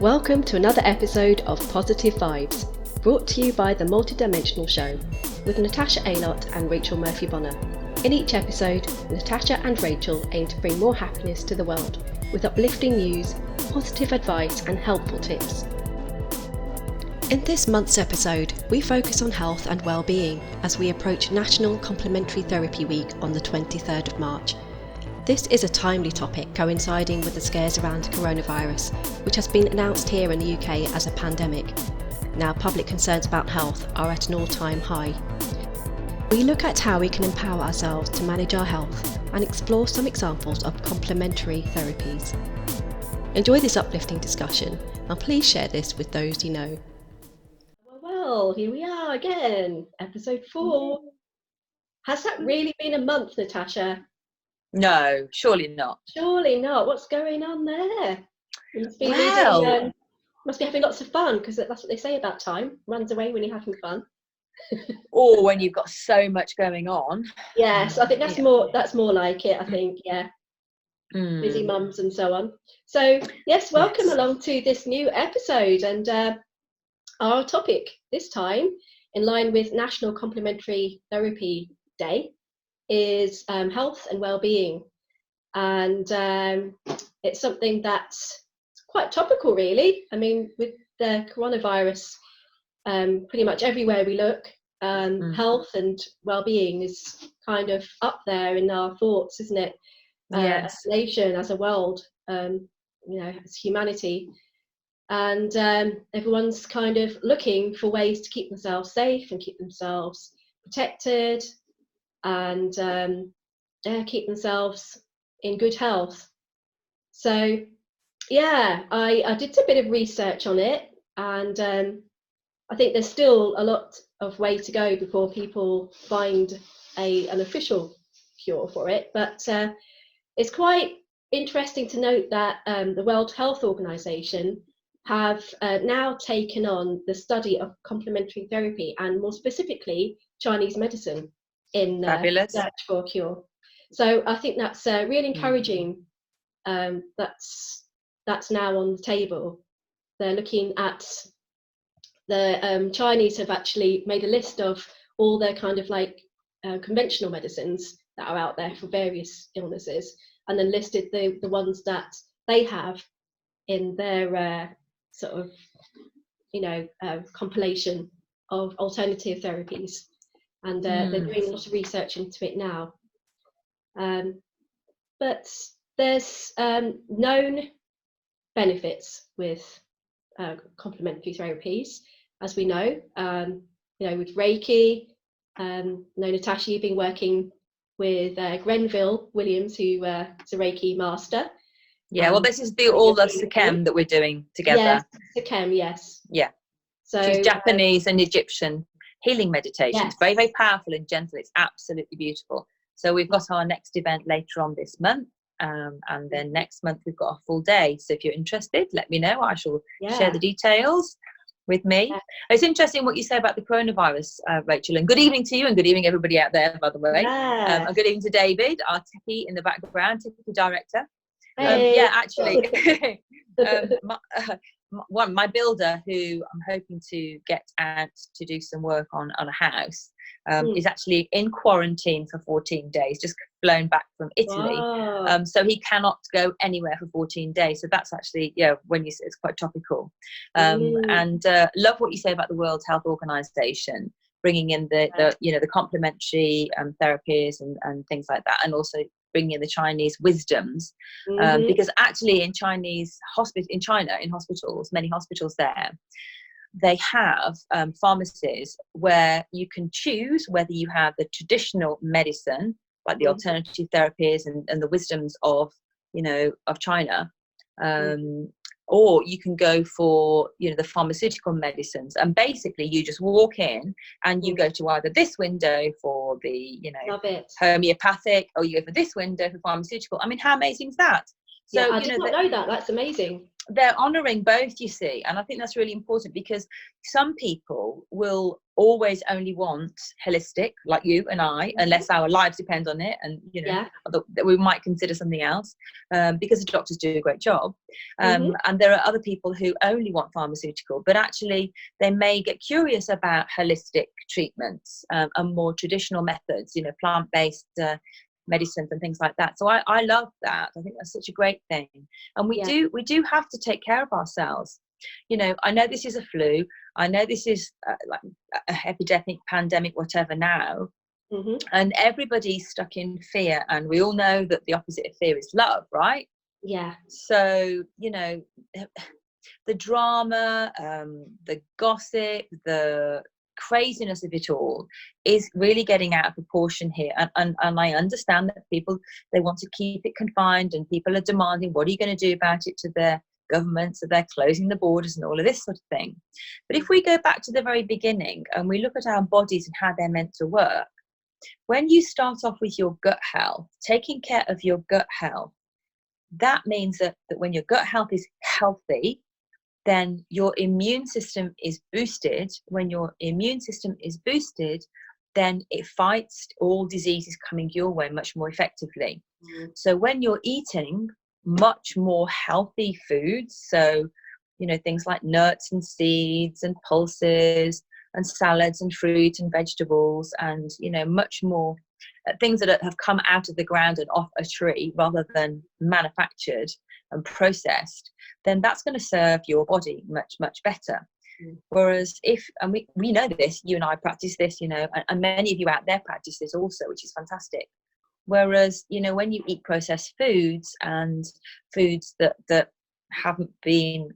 Welcome to another episode of Positive Vibes, brought to you by the Multidimensional Show with Natasha Aylott and Rachel Murphy-Bonner. In each episode, Natasha and Rachel aim to bring more happiness to the world with uplifting news, positive advice and helpful tips. In this month's episode, we focus on health and well-being as we approach National Complementary Therapy Week on the 23rd of March. This is a timely topic coinciding with the scares around coronavirus, which has been announced here in the UK as a pandemic. Now public concerns about health are at an all-time high. We look at how we can empower ourselves to manage our health and explore some examples of complementary therapies. Enjoy this uplifting discussion and please share this with those you know. Well, here we are again, episode 4. Has that really been a month, Natasha? No, surely not. Surely not. What's going on there? Must be having lots of fun, because that's what they say about time. Runs away when you're having fun. Or when you've got so much going on. Yes, I think that's more like it, I think, yeah. Busy mums and so on. So, yes, welcome along to this new episode. And our topic this time, in line with National Complementary Therapy Day, is health and well-being, and it's something that's quite topical, really. I mean, with the coronavirus, pretty much everywhere we look, health and well-being is kind of up there in our thoughts, isn't it? Yes. As a nation, as a world, as humanity, and everyone's kind of looking for ways to keep themselves safe and keep themselves protected, and keep themselves in good health. So yeah, I did a bit of research on it, and I think there's still a lot of way to go before people find an official cure for it, but it's quite interesting to note that the World Health Organization have now taken on the study of complementary therapy, and more specifically Chinese medicine, in search for a cure. So I think that's really encouraging. That's now on the table. They're looking at the Chinese have actually made a list of all their kind of like conventional medicines that are out there for various illnesses, and then listed the ones that they have in their sort of compilation of alternative therapies. And they're doing a lot of research into it now. But there's known benefits with complementary therapies, as we know. With Reiki. Natasha, you've been working with Grenville Williams, who is a Reiki master. Yeah, well, this is all the Sekhem that we're doing together. Yes, Sekhem, yes. Yeah. So she's Japanese and Egyptian healing meditation. Yes. It's very, very powerful and gentle. It's absolutely beautiful. So we've got our next event later on this month, and then next month we've got a full day. So if you're interested, let me know. I shall share the details with me. Yeah. It's interesting what you say about the coronavirus, Rachel, and good evening to you, and good evening everybody out there, by the way. Yeah. And good evening to David, our techie in the background, techie director. Hey. Actually, my builder, who I'm hoping to get out to do some work on a house, is actually in quarantine for 14 days, just flown back from Italy. Wow. So he cannot go anywhere for 14 days. So that's actually, when you say, it's quite topical. And love what you say about the World Health Organization bringing in the complementary therapies and things like that, and also bringing in the Chinese wisdoms, because actually in hospitals, many hospitals there, they have pharmacies where you can choose whether you have the traditional medicine, like the alternative therapies and the wisdoms of China, or you can go for the pharmaceutical medicines, and basically you just walk in and you go to either this window for the homeopathic, or you go for this window for pharmaceutical. I mean, how amazing is that? So, yeah, I did not know that. That's amazing. They're honouring both, you see, and I think that's really important, because some people will always only want holistic, like you and I, unless our lives depend on it, and that we might consider something else, because the doctors do a great job, and there are other people who only want pharmaceutical, but actually they may get curious about holistic treatments, and more traditional methods, plant-based medicines and things like that. So I love that. I think that's such a great thing, and we do have to take care of ourselves. I know this is a flu, I know this is like a epidemic, pandemic, whatever now, and everybody's stuck in fear, and we all know that the opposite of fear is love, right? So the drama, the gossip, the craziness of it all is really getting out of proportion here, and I understand that people, they want to keep it confined, and people are demanding, what are you going to do about it, to their governments, so they're closing the borders and all of this sort of thing. But if we go back to the very beginning and we look at our bodies and how they're meant to work, when you start off with your gut health, taking care of your gut health, that means that when your gut health is healthy, then your immune system is boosted. When your immune system is boosted, then it fights all diseases coming your way much more effectively. So when you're eating much more healthy foods, so things like nuts and seeds and pulses and salads and fruit and vegetables, and much more things that have come out of the ground and off a tree rather than manufactured and processed, then that's going to serve your body much, much better. Whereas and we know this, you and I practice this, and many of you out there practice this also, which is fantastic. Whereas, when you eat processed foods and foods that haven't been,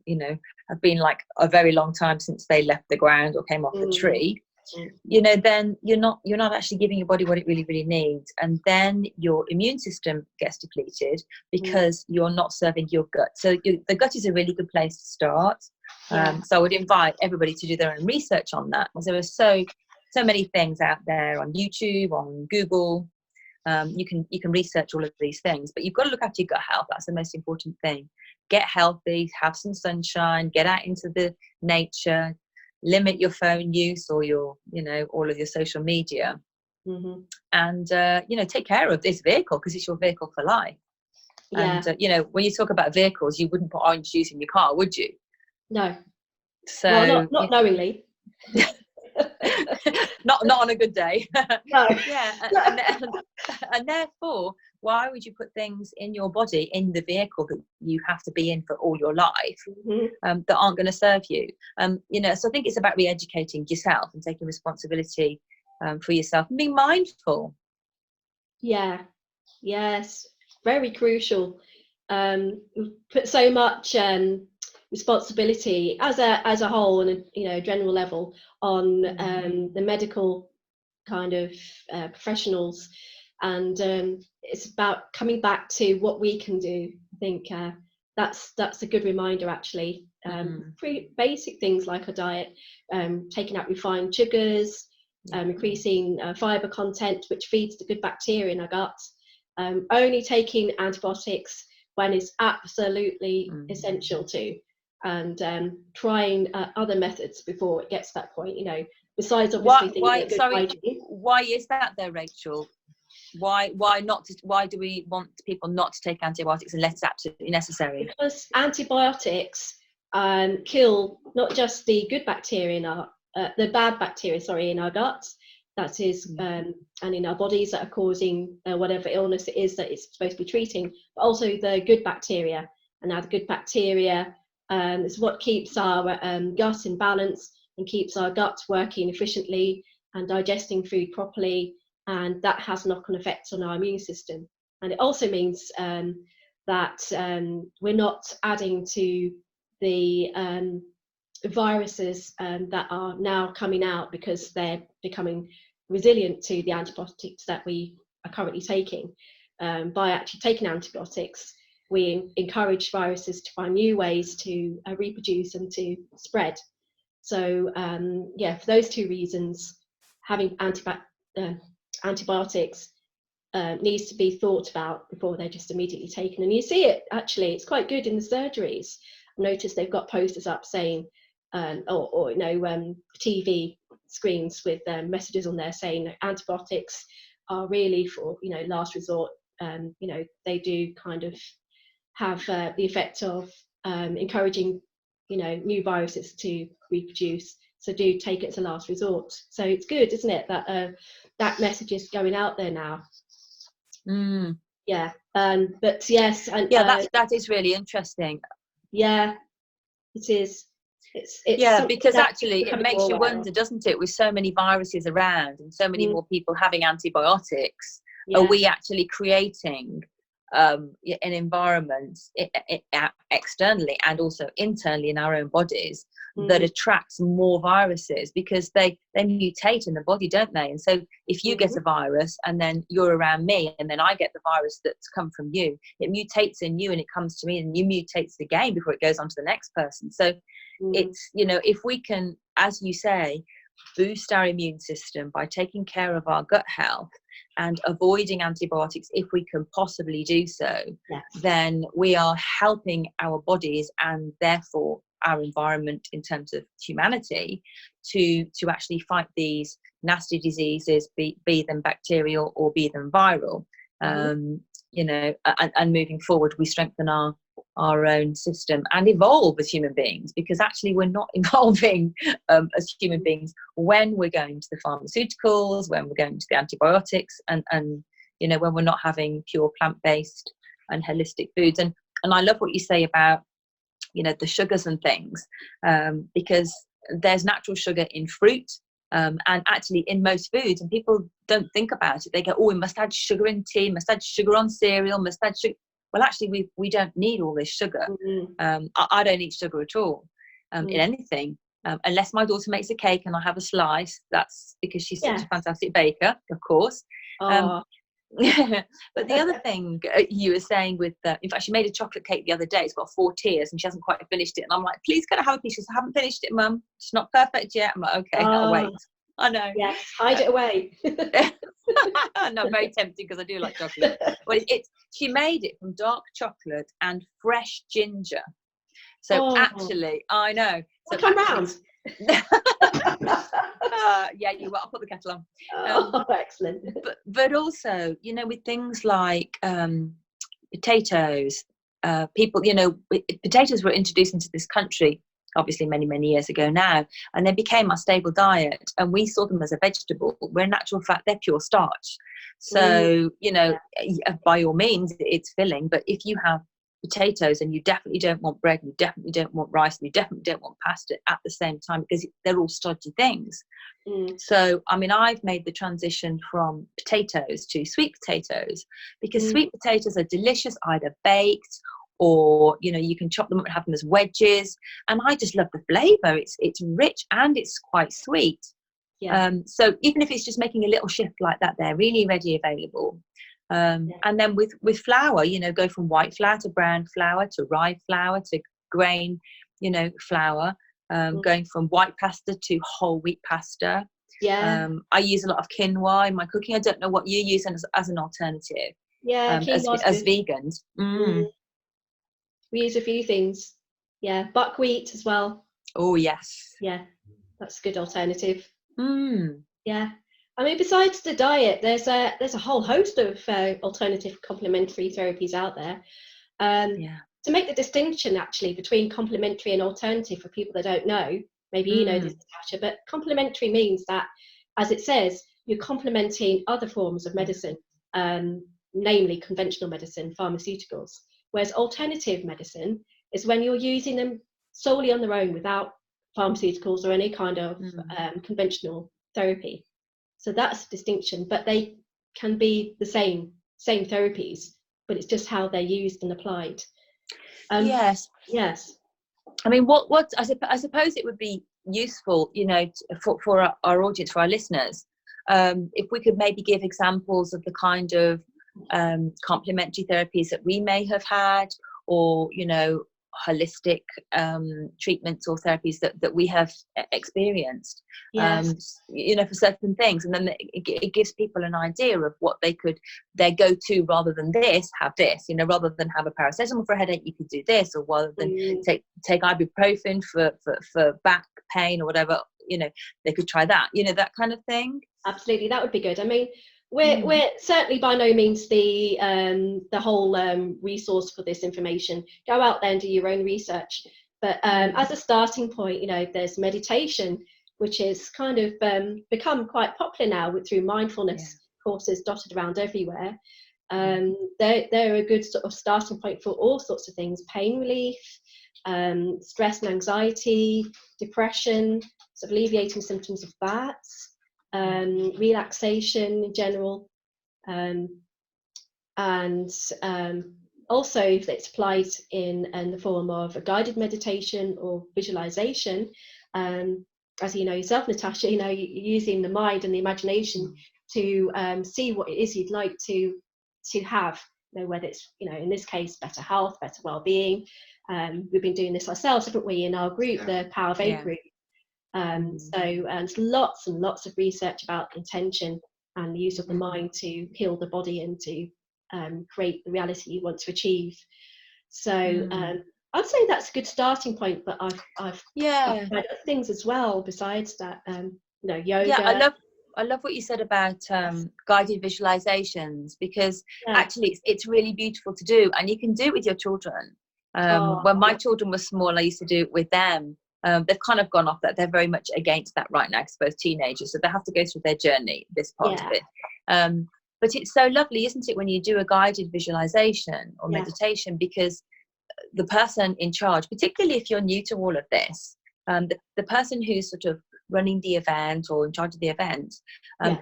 have been like a very long time since they left the ground or came off the tree, then you're not actually giving your body what it really, really needs. And then your immune system gets depleted because you're not serving your gut. So the gut is a really good place to start. So I would invite everybody to do their own research on that, because there are so many things out there on YouTube, on Google. You can research all of these things, but you've got to look after your gut health. That's the most important thing. Get healthy, have some sunshine, get out into the nature, limit your phone use or your all of your social media, and take care of this vehicle, because it's your vehicle for life. And when you talk about vehicles, you wouldn't put orange juice in your car, would you? No. So not knowingly. not on a good day. No. And therefore, why would you put things in your body, in the vehicle that you have to be in for all your life, that aren't going to serve you? So I think it's about re-educating yourself and taking responsibility for yourself and being mindful. Yes, very crucial. We've put so much responsibility as a whole, on a general level, on the medical kind of professionals, and it's about coming back to what we can do. I think that's a good reminder, actually. Pretty basic things like a diet, taking out refined sugars, increasing fiber content, which feeds the good bacteria in our gut, only taking antibiotics when it's absolutely essential to, and trying other methods before it gets to that point, besides obviously hygiene. Why is that though, Rachel? Why do we want people not to take antibiotics unless it's absolutely necessary? Because antibiotics kill not just the good bacteria in our the bad bacteria in our guts, that is, and in our bodies, that are causing whatever illness it is that it's supposed to be treating, but also the good bacteria. And now the good bacteria is what keeps our gut in balance and keeps our gut working efficiently and digesting food properly, and that has knock-on effects on our immune system. And it also means that we're not adding to the viruses that are now coming out because they're becoming resilient to the antibiotics that we are currently taking. By actually taking antibiotics, we encourage viruses to find new ways to reproduce and to spread. So for those two reasons, having antibiotics needs to be thought about before they're just immediately taken. And you see it, actually, it's quite good in the surgeries. I've noticed they've got posters up saying, or TV screens with messages on there saying antibiotics are really for, last resort. They do kind of have the effect of encouraging, new viruses to reproduce. So do take it as a last resort. So it's good, isn't it, that that message is going out there now. Yeah. But yes, and that is really interesting. Yeah, it is. It's yeah, because actually it makes you wonder, doesn't it, with so many viruses around and so many more people having antibiotics, are we actually creating an environment externally and also internally in our own bodies that attracts more viruses, because they mutate in the body, don't they? And so if you get a virus and then you're around me and then I get the virus that's come from you, it mutates in you and it comes to me and you mutates again before it goes on to the next person. So it's, if we can, as you say, boost our immune system by taking care of our gut health and avoiding antibiotics if we can possibly do so, then we are helping our bodies and therefore our environment in terms of humanity to actually fight these nasty diseases, be them bacterial or be them viral. And moving forward, we strengthen our own system and evolve as human beings, because actually we're not evolving as human beings when we're going to the pharmaceuticals, when we're going to the antibiotics, and when we're not having pure plant-based and holistic foods. And I love what you say about the sugars and things, because there's natural sugar in fruit, and actually in most foods, and people don't think about it. They go, we must add sugar in tea, must add sugar on cereal, must add sugar. Well, actually, we don't need all this sugar. I don't eat sugar at all in anything, unless my daughter makes a cake and I have a slice. That's because she's such a fantastic baker, of course. But the other thing you were saying with, in fact, she made a chocolate cake the other day. It's got 4 tiers and she hasn't quite finished it. And I'm like, please, can I have a piece? She says, I haven't finished it, Mum. It's not perfect yet. I'm like, okay, I'll wait. I know. Yes, hide it away. No, very tempting because I do like chocolate. Well, she made it from dark chocolate and fresh ginger. So actually, I know. So come round. Yeah, you will. I'll put the kettle on. Excellent. But also, with things like potatoes, people, potatoes were introduced into this country obviously many years ago now, and they became our staple diet, and we saw them as a vegetable, where in actual fact they're pure starch. So by all means it's filling, but if you have potatoes and you definitely don't want bread, you definitely don't want rice, and you definitely don't want pasta at the same time, because they're all stodgy things. So I mean, I've made the transition from potatoes to sweet potatoes, because sweet potatoes are delicious either baked or you can chop them up and have them as wedges, and I just love the flavor. It's rich and it's quite sweet. So even if it's just making a little shift like that, they're really ready available. And then with flour, go from white flour to brown flour to rye flour to grain flour, going from white pasta to whole wheat pasta. I use a lot of quinoa in my cooking. I don't know what you use as an alternative, as vegans. We use a few things. Buckwheat as well. Oh yes. That's a good alternative. I mean, besides the diet, there's a whole host of alternative complementary therapies out there. To make the distinction actually between complementary and alternative, for people that don't know, maybe you know this, Natasha, but complementary means that, as it says, you're complementing other forms of medicine, namely conventional medicine, pharmaceuticals. Whereas alternative medicine is when you're using them solely on their own without pharmaceuticals or any kind of conventional therapy. So that's the distinction, but they can be the same therapies, but it's just how they're used and applied. Yes. I mean, what I suppose it would be useful, for our audience, for our listeners, if we could maybe give examples of the kind of complementary therapies that we may have had, or holistic treatments or therapies that we have experienced, Yes. you know, for certain things, and then it gives people an idea of what their go-to, rather than have this, you know, rather than have a paracetamol for a headache, you could do this, or rather than take ibuprofen for back pain or whatever, you know, they could try that, you know, that kind of thing. Absolutely, that would be good. I mean, we're certainly by no means the whole resource for this information. Go out there and do your own research. But as a starting point, you know, there's meditation, which is kind of become quite popular now through mindfulness courses dotted around everywhere. They're a good sort of starting point for all sorts of things: pain relief, stress and anxiety, depression, sort of alleviating symptoms of that. Relaxation in general, and also if it's applied in the form of a guided meditation or visualization, as you know yourself, Natasha, you know, using the mind and the imagination to see what it is you'd like to have, you know, whether it's, you know, in this case, better health, better well-being. We've been doing this ourselves, haven't we, in our group, the Power of 8 group. So lots and lots of research about intention and the use of the mind to heal the body and to create the reality you want to achieve. So I'd say that's a good starting point, but I've tried other things as well besides that. You know, yoga. Yeah, I love what you said about guided visualizations, because actually it's really beautiful to do, and you can do it with your children. When my children were small, I used to do it with them. They've kind of gone off that. They're very much against that right now, because both teenagers, so they have to go through their journey, this part of it. But it's so lovely, isn't it, when you do a guided visualization or meditation, because the person in charge, particularly if you're new to all of this, the person who's sort of running the event or in charge of the event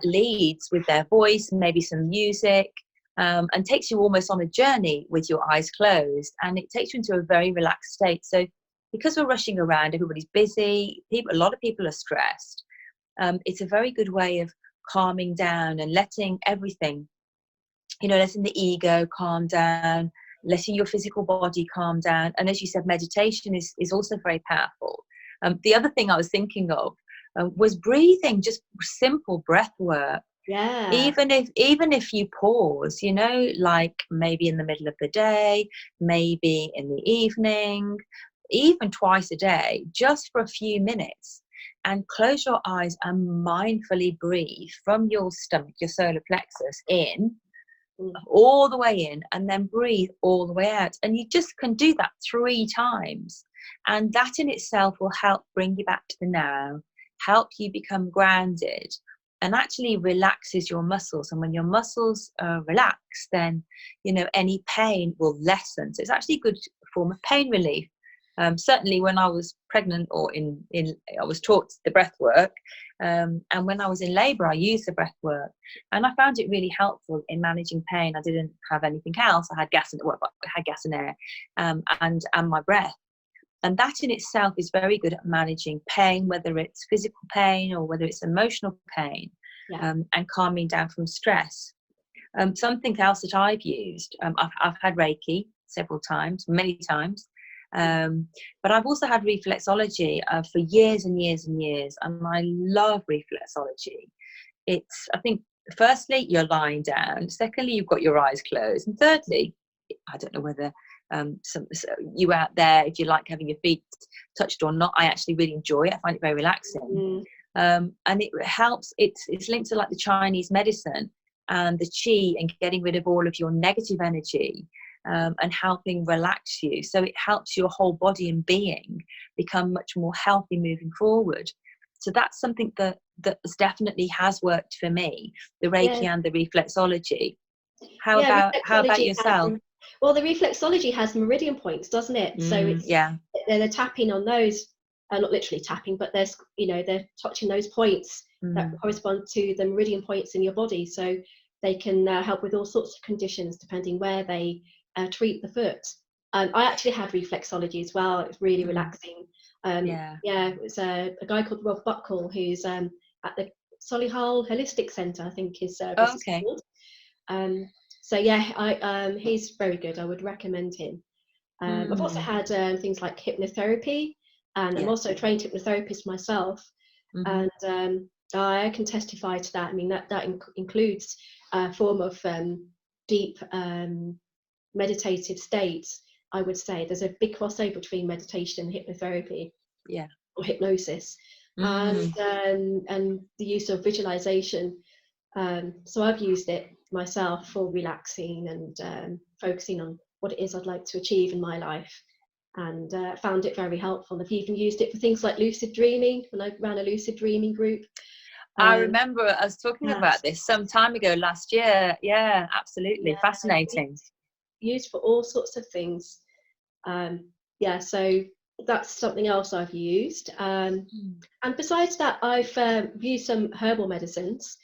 leads with their voice, maybe some music, and takes you almost on a journey with your eyes closed, and it takes you into a very relaxed state. So because we're rushing around, everybody's busy, a lot of people are stressed, it's a very good way of calming down and letting everything, you know, letting the ego calm down, letting your physical body calm down. And as you said, meditation is also very powerful. The other thing I was thinking of was breathing, just simple breath work. Even if you pause, you know, like maybe in the middle of the day, maybe in the evening, even twice a day, just for a few minutes, and close your eyes and mindfully breathe from your stomach, your solar plexus, in, all the way in, and then breathe all the way out. And you just can do that 3 times. And that in itself will help bring you back to the now, help you become grounded, and actually relaxes your muscles. And when your muscles relax, then, you know, any pain will lessen. So it's actually a good form of pain relief. Certainly when I was pregnant, or I was taught the breath work, and when I was in labour, I used the breath work, and I found it really helpful in managing pain. I didn't have anything else. I had gas and air, and my breath. And that in itself is very good at managing pain, whether it's physical pain or whether it's emotional pain, and calming down from stress. Something else that I've used, I've had Reiki several times, many times, but I've also had reflexology for years and years and years, and I love reflexology. It's, I think, firstly, you're lying down. Secondly, you've got your eyes closed. And thirdly, I don't know whether you out there, if you like having your feet touched or not, I actually really enjoy it. I find it very relaxing. And it helps. It's linked to like the Chinese medicine and the qi, and getting rid of all of your negative energy, and helping relax you. So it helps your whole body and being become much more healthy moving forward. So that's something that definitely has worked for me, the Reiki and the reflexology. How about yourself? Well, the reflexology has meridian points, doesn't it? So it's they're tapping on those, not literally tapping, but there's, you know, they're touching those points that correspond to the meridian points in your body, so they can help with all sorts of conditions depending where they treat the foot. I actually had reflexology as well. It's really relaxing. It was a guy called Rob Buckle, who's at the Solihull Holistic Centre, I think his service is called. So yeah, he's very good. I would recommend him. I've also had things like hypnotherapy, and I'm also a trained hypnotherapist myself. And I can testify to that. I mean, that includes a form of deep meditative states. I would say there's a big crossover between meditation and hypnotherapy, or hypnosis, and the use of visualization. So I've used it myself for relaxing and focusing on what it is I'd like to achieve in my life, and found it very helpful. I've even used it for things like lucid dreaming when I ran a lucid dreaming group. I remember us talking about this some time ago last year. Yeah, absolutely. Yeah, fascinating. Used for all sorts of things. So that's something else I've used. And besides that, I've used some herbal medicines.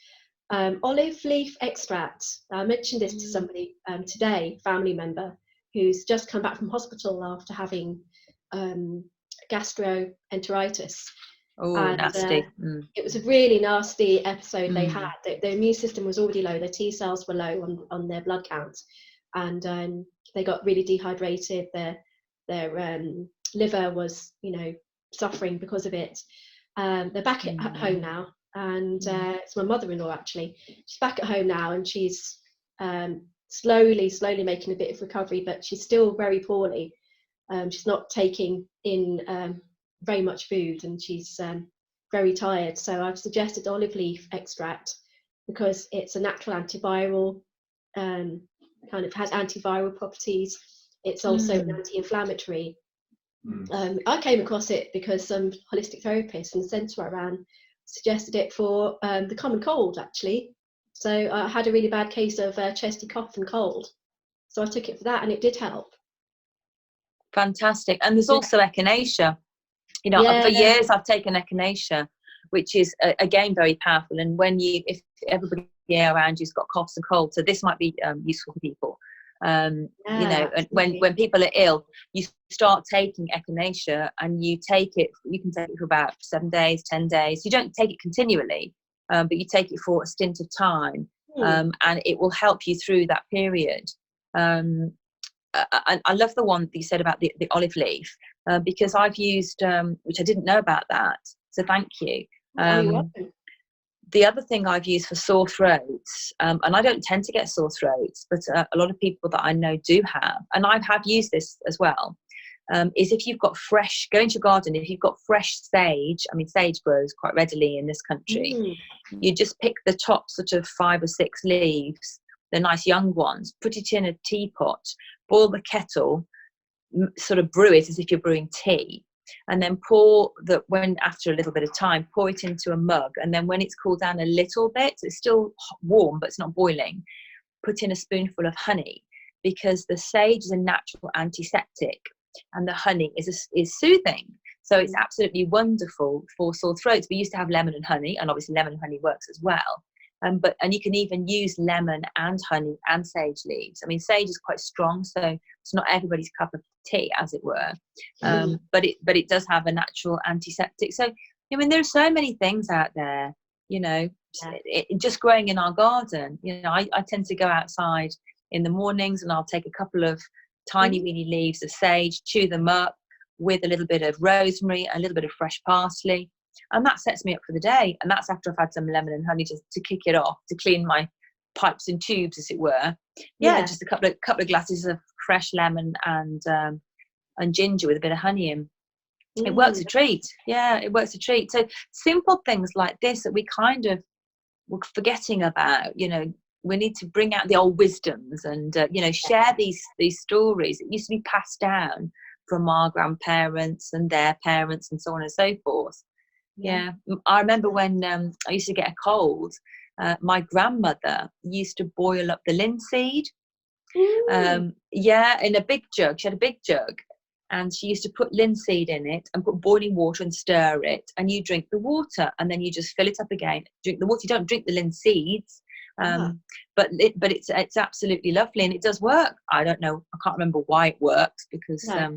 Olive leaf extract. I mentioned this to somebody today, family member, who's just come back from hospital after having gastroenteritis. Oh, and, nasty. It was a really nasty episode they had. Their immune system was already low. Their T cells were low on their blood count, and they got really dehydrated. Their liver was, suffering because of it. They're back at home now, and it's my mother-in-law actually. She's back at home now, and she's slowly making a bit of recovery, but she's still very poorly. She's not taking in very much food, and she's very tired. So I've suggested olive leaf extract because it's a natural antiviral, kind of has antiviral properties. It's also an anti-inflammatory. I came across it because some holistic therapist in the centre I ran suggested it for the common cold, actually. So I had a really bad case of chesty cough and cold. So I took it for that, and it did help. Fantastic. And there's also Echinacea. For years I've taken Echinacea, which is again very powerful. And if everybody around you's got coughs and colds, so this might be useful for people. And when people are ill, you start taking Echinacea, and you can take it for about 7 days, 10 days. You don't take it continually, but you take it for a stint of time, and it will help you through that period. I love the one that you said about the olive leaf, because I've used, which I didn't know about that, so thank you. The other thing I've used for sore throats, and I don't tend to get sore throats, but a lot of people that I know do have, and I have used this as well, is if you've got go into your garden, if you've got fresh sage, I mean sage grows quite readily in this country, you just pick the top sort of 5 or 6 leaves, the nice young ones, put it in a teapot, boil the kettle, sort of brew it as if you're brewing tea, and then after a little bit of time, pour it into a mug, and then when it's cooled down a little bit, it's still warm but it's not boiling, put in a spoonful of honey, because the sage is a natural antiseptic and the honey is soothing. So it's absolutely wonderful for sore throats. We used to have lemon and honey, and obviously lemon and honey works as well. And you can even use lemon and honey and sage leaves. I mean, sage is quite strong, so it's not everybody's cup of tea, as it were. But it does have a natural antiseptic. So I mean, there are so many things out there. Just growing in our garden. I tend to go outside in the mornings, and I'll take a couple of tiny weeny leaves of sage, chew them up with a little bit of rosemary, a little bit of fresh parsley. And that sets me up for the day. And that's after I've had some lemon and honey to kick it off, to clean my pipes and tubes, as it were. Just a couple of glasses of fresh lemon and ginger with a bit of honey in. It works a treat. It works a treat. So simple things like this that we kind of were forgetting about. We need to bring out the old wisdoms and share these stories that used to be passed down from our grandparents and their parents and so on and so forth. I remember when I used to get a cold, my grandmother used to boil up the linseed in a big jug. She had a big jug, and she used to put linseed in it and put boiling water and stir it, and you drink the water, and then you just fill it up again, drink the water. You don't drink the linseeds, but it's absolutely lovely, and it does work. I don't know, I can't remember why it works, because I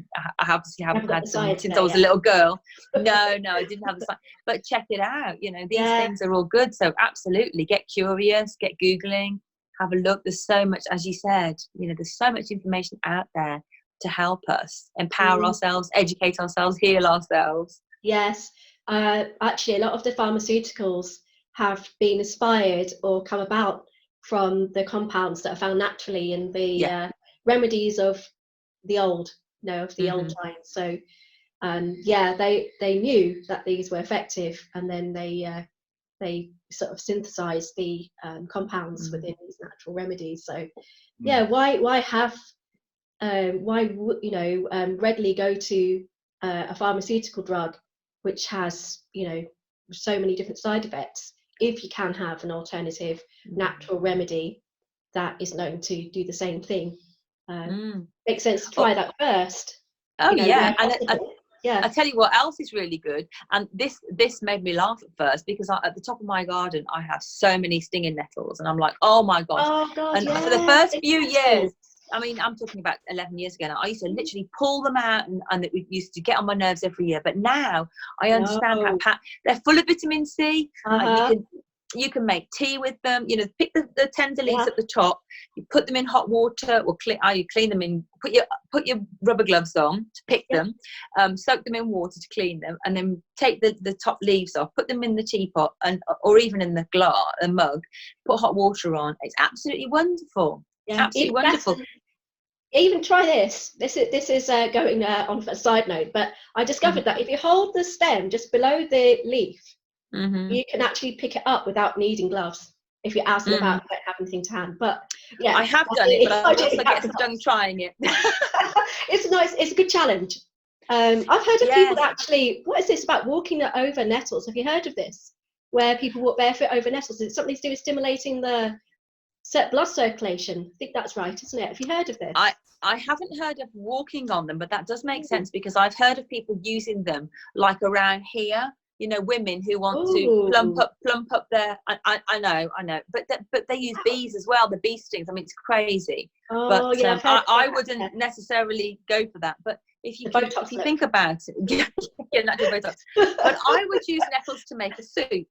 obviously haven't had some since I was a little girl. No, I didn't have the science, but check it out. These things are all good. So absolutely, get curious, get Googling, have a look. There's so much, as you said, there's so much information out there to help us empower ourselves, educate ourselves, heal ourselves. Yes. Actually, a lot of the pharmaceuticals have been inspired or come about from the compounds that are found naturally in the remedies of the old, old times. So, they knew that these were effective, and then they sort of synthesized the compounds within these natural remedies. So, why readily go to a pharmaceutical drug which has so many different side effects, if you can have an alternative natural remedy that is known to do the same thing? Makes sense to try that first. I tell you what else is really good, and this made me laugh at first, because at the top of my garden I have so many stinging nettles, and I'm like, oh my gosh. And for the first few years, I mean, I'm talking about 11 years ago now, I used to literally pull them out, and it used to get on my nerves every year. But now I understand how they're full of vitamin C. You can make tea with them. Pick the tender leaves at the top. You put them in hot water, or you clean them in. Put your rubber gloves on to pick them. Soak them in water to clean them, and then take the top leaves off. Put them in the teapot, or even in the mug. Put hot water on. It's absolutely wonderful. Absolutely wonderful. Even try this. This is going on a side note, but I discovered that if you hold the stem just below the leaf, you can actually pick it up without needing gloves. If you're out and about, you don't have anything to hand. But I have done it, but I also get stung trying it. It's nice. It's a good challenge. I've heard of people that actually. What is this about walking over nettles? Have you heard of this? Where people walk barefoot over nettles? It's something to do with stimulating the blood circulation. I think that's right, isn't it? Have you heard of this? I haven't heard of walking on them, but that does make sense, because I've heard of people using them like around here. Women who want to plump up their. I know, but they use bees as well. The bee stings. I mean, it's crazy. I wouldn't necessarily go for that. But if you think about it, natural Botox. But I would use nettles to make a soup.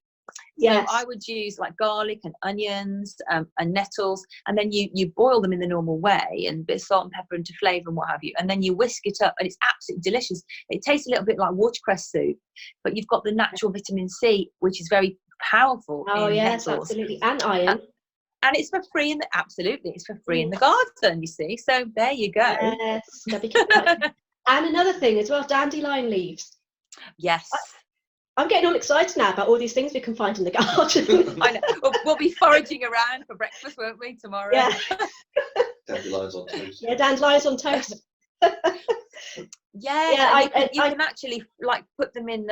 Yes. So I would use like garlic and onions and nettles, and then you boil them in the normal way, and a bit of salt and pepper into flavour and what have you, and then you whisk it up, and it's absolutely delicious. It tastes a little bit like watercress soup, but you've got the natural vitamin C, which is very powerful. Yes, nettles. Absolutely, and iron. And it's for free it's for free in the garden, you see. So there you go. Yes, and another thing as well, dandelion leaves. Yes. I'm getting all excited now about all these things we can find in the garden. I know. We'll be foraging around for breakfast, won't we, tomorrow? Yeah. Dandelions on toast. Yeah, dandelions on toast. You can actually like put them in,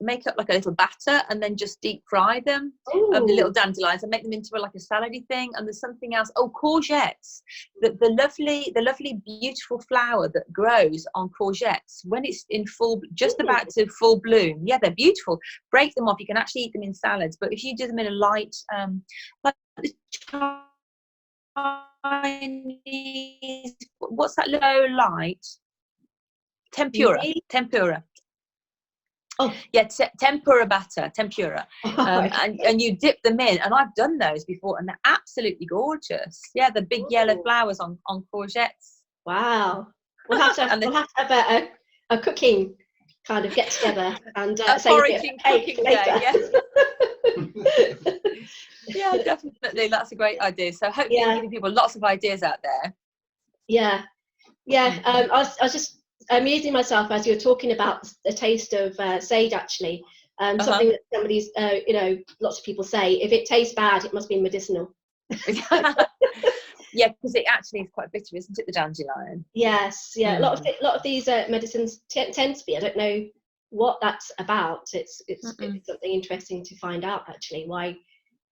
make up like a little batter, and then just deep fry them, the little dandelions, and make them into like a salady thing. And there's something else. Courgettes. The lovely beautiful flower that grows on courgettes when it's in about to full bloom. Yeah, they're beautiful. Break them off. You can actually eat them in salads, but if you do them in a light, like the Chinese, what's that low light? Tempura. Oh yeah, tempura batter, tempura. And you dip them in, and I've done those before, and they're absolutely gorgeous. Yeah, the big yellow flowers on courgettes. Wow. We'll have to have a cooking kind of get together and foraging cooking day. Yeah, definitely. That's a great idea. So hopefully I'm giving people lots of ideas out there. Yeah. I was just amusing myself as you were talking about the taste of sage, actually. Something that somebody's, lots of people say, if it tastes bad, it must be medicinal. Yeah, because it actually is quite bitter, isn't it, the dandelion? Yes, yeah. A lot of these medicines tend to be. I don't know what that's about. It's something interesting to find out, actually, why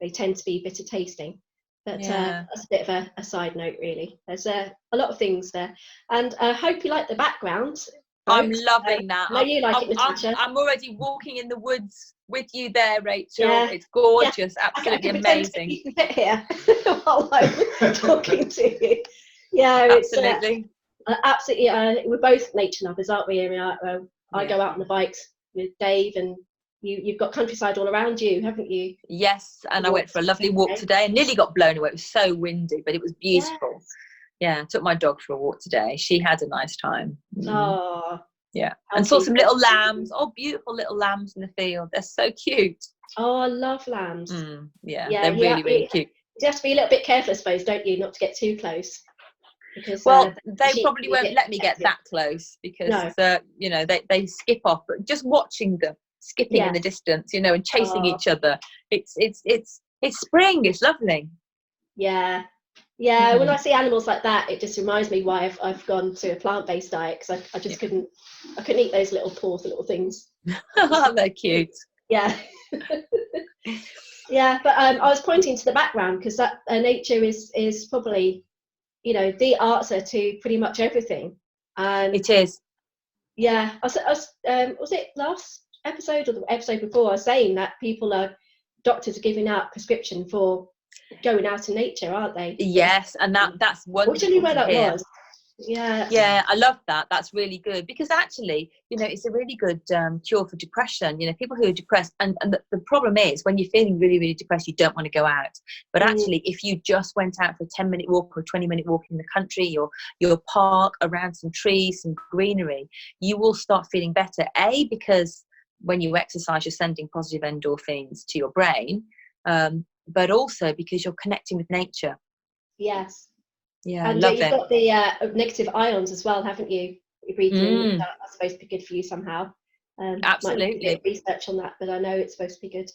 they tend to be bitter tasting. But that's a bit of a side note, really. There's a lot of things there, and I hope you like the background. I'm loving that. I know you like it, Natasha. I'm already walking in the woods with you there, Rachel. Yeah. It's gorgeous, absolutely amazing. You can sit here while I'm talking to you. Yeah, absolutely. It's absolutely. We're both nature lovers, aren't we? I go out on the bikes with Dave, and you've got countryside all around you, haven't you? Yes, and I went for a lovely walk today and nearly got blown away. It was so windy, but it was beautiful. Yeah, took my dog for a walk today. She had a nice time. Oh, yeah, and saw some little lambs. Oh, beautiful little lambs in the field. They're so cute. Oh, I love lambs. Yeah, they're really cute. You have to be a little bit careful, I suppose, don't you, not to get too close, because they probably won't let me get that close, because you know, they skip off. But just watching them skipping in the distance, you know, and chasing each other, it's spring. It's lovely. Yeah. When I see animals like that, it just reminds me why I've gone to a plant-based diet, because I just couldn't eat those little poor little things. They're cute. Yeah. Yeah, but I was pointing to the background, because that nature is probably, you know, the answer to pretty much everything. It is. Yeah, was it last episode or the episode before, I was saying that doctors are giving out prescription for going out in nature, aren't they? Yes, and that's wonderful. Which I knew where that was. Yeah, I love that. That's really good, because actually, you know, it's a really good cure for depression. You know, people who are depressed, and the problem is, when you're feeling really, really depressed, you don't want to go out. But actually, if you just went out for a 10-minute walk or a 20-minute walk in the country, or your park, around some trees, some greenery, you will start feeling better. Because when you exercise, you're sending positive endorphins to your brain, but also because you're connecting with nature. Yes. Yeah, and love you've got the negative ions as well, haven't you? You're breathing. That's supposed to be good for you somehow. Absolutely. Might do a bit of research on that, but I know it's supposed to be good.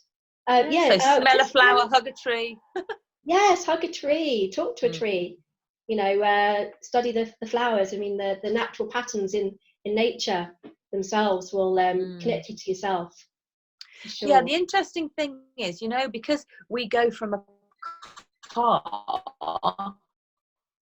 So smell a flower, hug a tree. Yes, hug a tree, talk to a tree. You know, study the flowers. I mean, the natural patterns in nature themselves will connect you to yourself. Sure. Yeah, the interesting thing is, you know, because we go from a car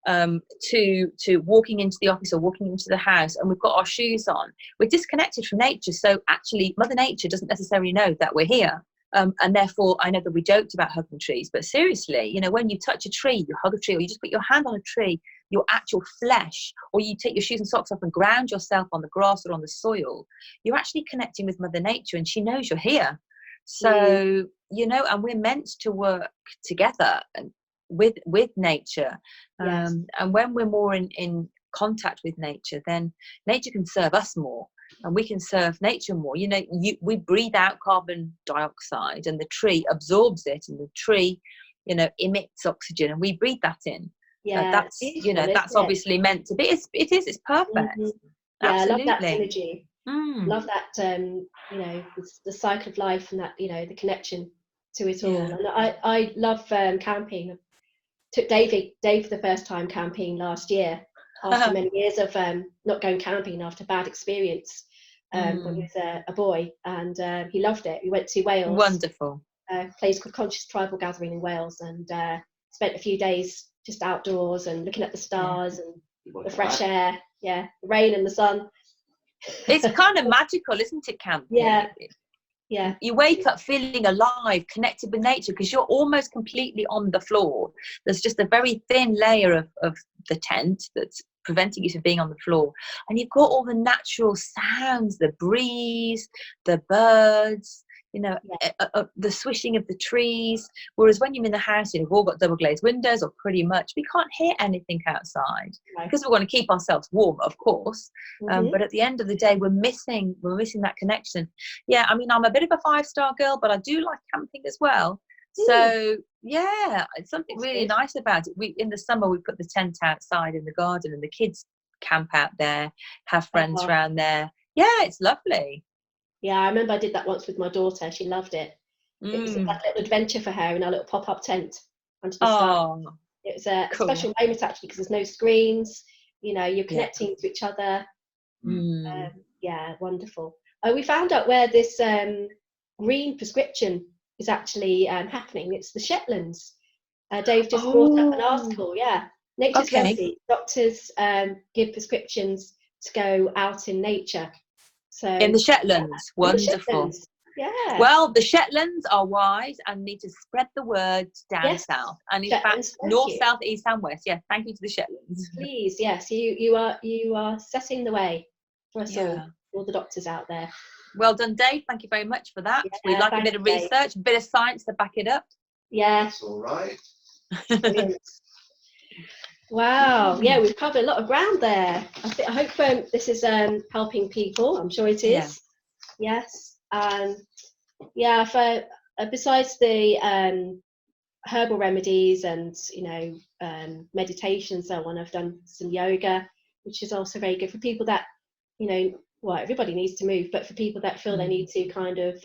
to walking into the office or walking into the house, and we've got our shoes on, we're disconnected from nature. So actually, Mother Nature doesn't necessarily know that we're here. And therefore, I know that we joked about hugging trees, but seriously, you know, when you touch a tree, you hug a tree, or you just put your hand on a tree, your actual flesh, or you take your shoes and socks off and ground yourself on the grass or on the soil, you're actually connecting with Mother Nature, and she knows you're here. So, you know, and we're meant to work together with nature. Yes. And when we're more in contact with nature, then nature can serve us more, and we can serve nature more. You know, we breathe out carbon dioxide, and the tree absorbs it, and the tree, you know, emits oxygen, and we breathe that in. Yeah, that's, you know, that's obviously meant to be. It's perfect. Yeah, Absolutely. I love that synergy. Love that, you know, the cycle of life, and that, you know, the connection to it all. And I love camping. Took Dave for the first time camping last year, after many years of not going camping, after a bad experience when he was a boy, and he loved it. We went to Wales. Wonderful. A place called Conscious Tribal Gathering in Wales, and spent a few days just outdoors and looking at the stars and the fresh air. Yeah, the rain and the sun. It's kind of magical, isn't it, camping? Yeah. You wake up feeling alive, connected with nature, because you're almost completely on the floor. There's just a very thin layer of the tent that's preventing you from being on the floor. And you've got all the natural sounds, the breeze, the birds, you know, the swishing of the trees. Whereas when you're in the house, you know, we've all got double glazed windows, or pretty much, we can't hear anything outside, because we want to keep ourselves warm, of course. But at the end of the day, we're missing that connection. Yeah, I mean, I'm a bit of a 5-star girl, but I do like camping as well. So yeah, it's something really nice about it. In the summer, we put the tent outside in the garden, and the kids camp out there, have friends around there. Yeah, it's lovely. Yeah, I remember I did that once with my daughter. She loved it. It was like a little adventure for her in our little pop-up tent under the stars. It was a special moment, actually, because there's no screens. You know, you're connecting to each other. Yeah, wonderful. We found out where this green prescription is actually happening. It's the Shetlands. Dave just brought up an article. Yeah, Nature's Remedy. Doctors give prescriptions to go out in nature. So in the Shetlands, wonderful. The Shetlands. Yeah. Well, the Shetlands are wise and need to spread the word down south, and in fact, north, south, east, and west. Yeah, thank you to the Shetlands. Please, yes, you are setting the way for us all the doctors out there. Well done, Dave. Thank you very much for that. We like a bit of research, a bit of science to back it up. Yeah. That's all right. Wow. Yeah, we've covered a lot of ground there. I hope this is helping people. I'm sure it is. Yeah. Yes. Yeah. For besides the herbal remedies and meditation and so on, I've done some yoga, which is also very good for people that well, everybody needs to move, but for people that feel they need to kind of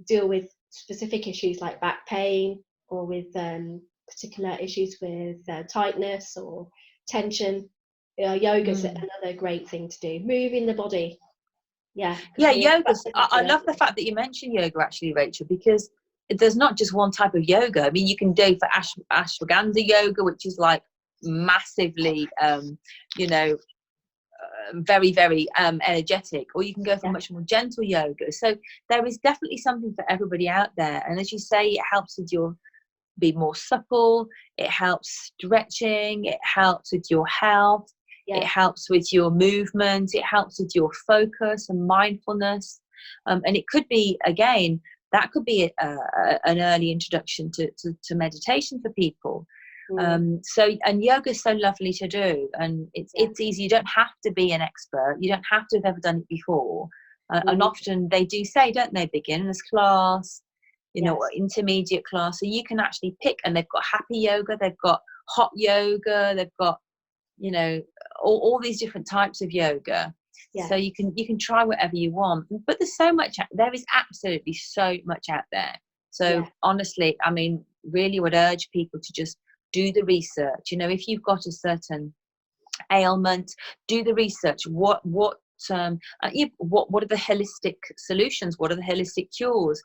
deal with specific issues like back pain, or with particular issues with tightness or tension, yoga is another great thing to do. Moving the body. Yeah, yoga. I love the fact that you mentioned yoga, actually, Rachel, because there's not just one type of yoga. I mean, you can do for ashwagandha yoga, which is like massively very, very energetic, or you can go for much more gentle yoga. So there is definitely something for everybody out there. And as you say, it helps with your be more supple, it helps stretching, it helps with your health, it helps with your movement, it helps with your focus and mindfulness. And it could be, again, that could be an early introduction to meditation for people. And yoga is so lovely to do, and it's easy. You don't have to be an expert, you don't have to have ever done it before. And often they do say, don't they, beginners class, intermediate class, so you can actually pick. And they've got happy yoga, they've got hot yoga, they've got all these different types of yoga. So you can try whatever you want, but there is absolutely so much out there. So honestly, I mean, really would urge people to just do the research. If you've got a certain ailment, do the research. What are the holistic solutions? What are the holistic cures?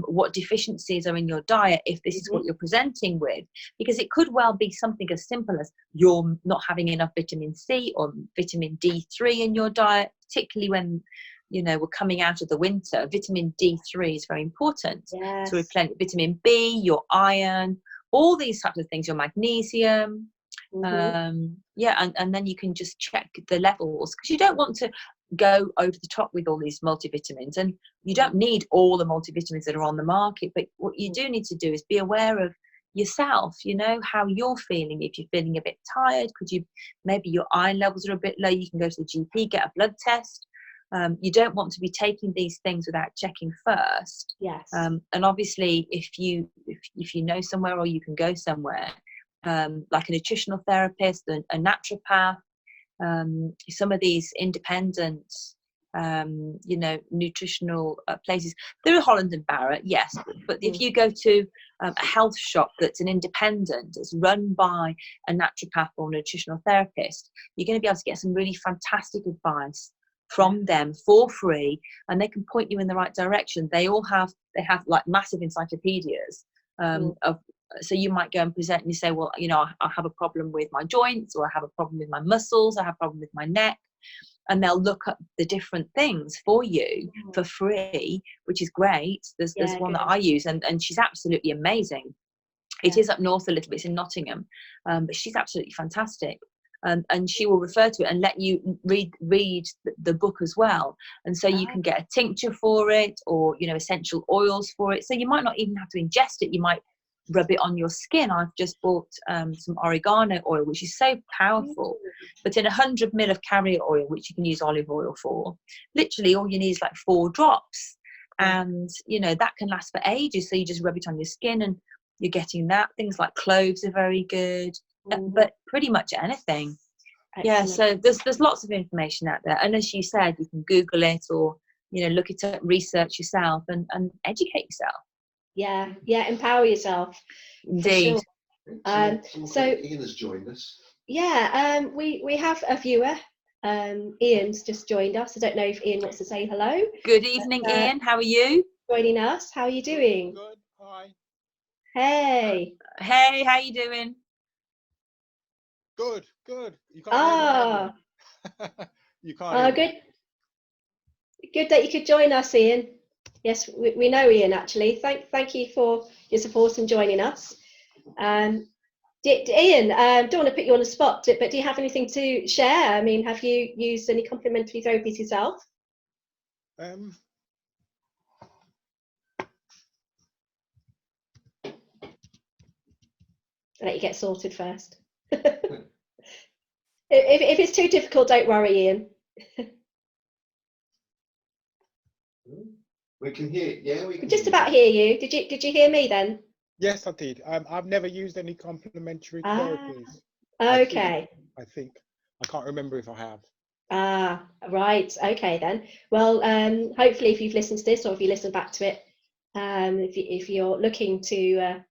What deficiencies are in your diet, if this is what you're presenting with? Because it could well be something as simple as you're not having enough vitamin C or vitamin D3 in your diet, particularly when we're coming out of the winter. Vitamin D3 is very important to replenish vitamin B, your iron, all these types of things, your magnesium. And then you can just check the levels, because you don't want to go over the top with all these multivitamins, and you don't need all the multivitamins that are on the market. But what you do need to do is be aware of yourself, how you're feeling. If you're feeling a bit tired, maybe your iron levels are a bit low, you can go to the GP, get a blood test. You don't want to be taking these things without checking first. And obviously, if you know somewhere, or you can go somewhere like a nutritional therapist, a naturopath, some of these independent nutritional places. There are Holland and Barrett, yes, but if you go to a health shop that's an independent, it's run by a naturopath or a nutritional therapist, you're going to be able to get some really fantastic advice from them for free, and they can point you in the right direction. They have like massive encyclopedias so you might go and present and you say, well, I have a problem with my joints, or I have a problem with my muscles, I have a problem with my neck, and they'll look up the different things for you for free, which is great. There's one that I use, and she's absolutely amazing. It is up north a little bit, it's in Nottingham, but she's absolutely fantastic. And she will refer to it and let you read the book as well. And so you can get a tincture for it, or essential oils for it. So you might not even have to ingest it, you might rub it on your skin. I've just bought some oregano oil, which is so powerful, but in 100 ml of carrier oil, which you can use olive oil for, literally all you need is like 4 drops, and that can last for ages. So you just rub it on your skin and you're getting that. Things like cloves are very good, but pretty much anything. So there's lots of information out there, and as you said, you can Google it, or look it up, research yourself, and educate yourself. Empower yourself. Indeed. Sure. So Ian has joined us. We have a viewer. Ian's just joined us. I don't know if Ian wants to say hello. Good evening, Ian. How are you? Joining us. How are you doing? Good. Hi. Hey. Hey, how you doing? Good. You can't hear me. You can't hear me. Good that you could join us, Ian. Yes, we know Ian, actually. Thank you for your support and joining us. Ian, don't want to put you on the spot, but do you have anything to share? I mean, have you used any complementary therapies yourself? I'll Let you get sorted first. If it's too difficult, don't worry, Ian. We can hear. Yeah, we can. Just about hear you. Did you hear me then? Yes, I did. I've never used any complementary therapies. Okay. I think. I can't remember if I have. Right. Okay then. Well, hopefully, if you've listened to this, or if you listen back to it, if you're looking to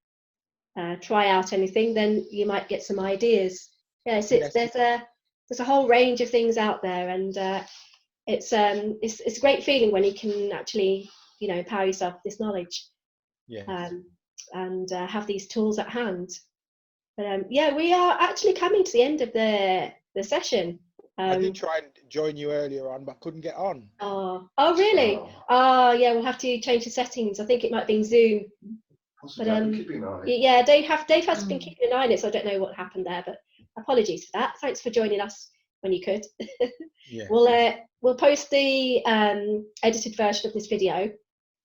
try out anything, then you might get some ideas. Yes, there's a whole range of things out there, and it's a great feeling when you can actually, empower yourself with this knowledge. Yes. And have these tools at hand. But we are actually coming to the end of the session. I did try and join you earlier on, but couldn't get on. Oh, really? Yeah, we'll have to change the settings. I think it might have been Zoom. Possibly. Yeah, Dave has been keeping an eye on it, so I don't know what happened there, but apologies for that. Thanks for joining us when you could. Yeah. We'll post the edited version of this video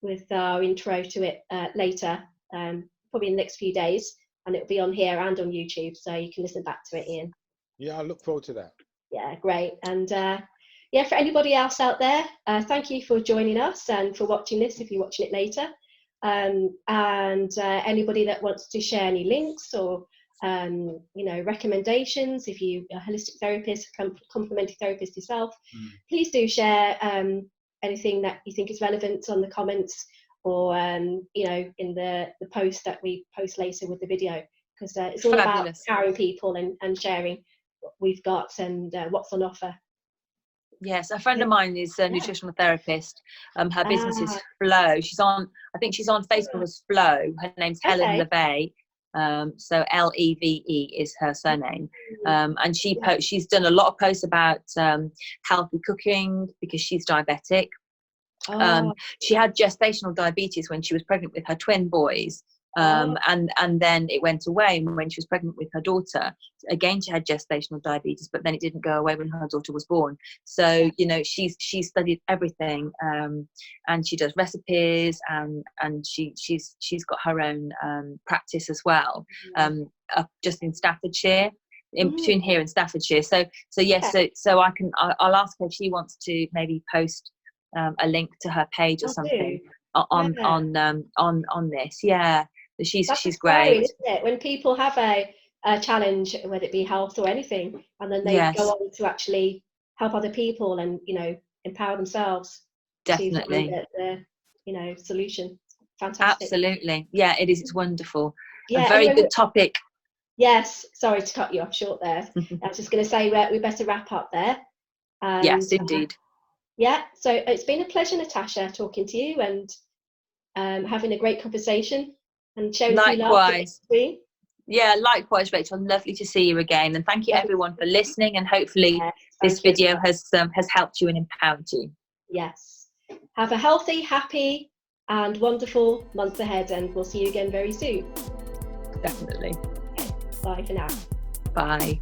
with our intro to it later, probably in the next few days, and it'll be on here and on YouTube, so you can listen back to it, Ian. Yeah, I look forward to that. Yeah, great. And for anybody else out there, thank you for joining us and for watching this if you're watching it later. And anybody that wants to share any links or recommendations, if you are a holistic therapist, complementary therapist yourself, please do share anything that you think is relevant on the comments, or in the post that we post later with the video, because it's all about empowering people and sharing what we've got and what's on offer. Yes, a friend of mine is a nutritional therapist. Her business is Flow. I think she's on Facebook as Flow. Her name's Helen LeVay. So Leve is her surname. And she's done a lot of posts about healthy cooking because she's diabetic. She had gestational diabetes when she was pregnant with her twin boys. And then it went away, and when she was pregnant with her daughter, again she had gestational diabetes, but then it didn't go away when her daughter was born. So she's studied everything, and she does recipes, and she's got her own practice as well, just in Staffordshire, in between here and Staffordshire. So I'll ask her if she wants to maybe post a link to her page or something on this. She's great, isn't it? When people have a challenge, whether it be health or anything, and then they go on to actually help other people and empower themselves. Definitely. To find the solution. Fantastic. Absolutely. Yeah, it is. It's wonderful. Yeah, a very good topic. Yes. Sorry to cut you off short there. I was just going to say we better wrap up there. Yes, indeed. So it's been a pleasure, Natasha, talking to you and having a great conversation and sharing a few laughs. Yeah, likewise, Rachel. Lovely to see you again, and thank you everyone for listening. And hopefully, this video has helped you and empowered you. Yes. Have a healthy, happy, and wonderful month ahead, and we'll see you again very soon. Definitely. Okay. Bye for now. Bye.